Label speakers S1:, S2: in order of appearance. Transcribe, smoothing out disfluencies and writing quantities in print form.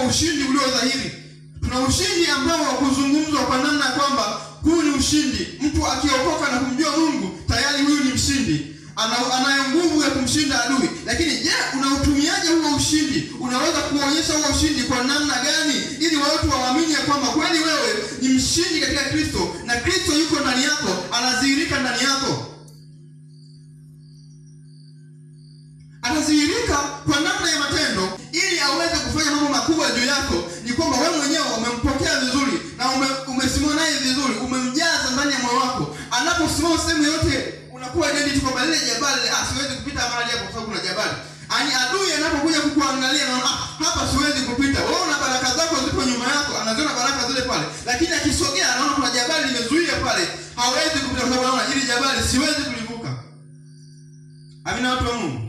S1: ushindi ulio dhahiri. Tuna ushindi ambao wa kuzungumzwa kwa namna kwamba huu ni ushindi. Mtu akiokoka na kumjua Mungu, tayari huyu ni mshindi. Anayo nguvu ya kumshinda adui. Lakini je, unautumiaje huo ushindi? Unaweza kuonyesha huo ushindi kwa namna gani ili watu waamini ya kwamba kweli wewe ni mshindi katika Kristo na Kristo yuko ndani yako, anadhihirika ndani yako? Anadhihirika kwa namna ya matendo ili aweze kufanya mambo makubwa juu yako. Ni kwamba wewe mwenyewe umempokea vizuri na umesimama naye vizuri, umemjaza ndani ya moyo wako. Anaposimama sehemu yote unakuwa identity kwa lile jabali, siwezi kupita mahali hapo kwa sababu kuna jabali. Ani adui anapokuja kukuangalia na hapa siwezi kupita. Wewe una baraka zako zipo nyuma yako, anaziona baraka zile pale. Lakini akisogea anaona kuna jabali limezuia pale. Hawezi kupita kwa sababu anaona hili jabali siwezi kulivuka. Amina watu wa Mungu.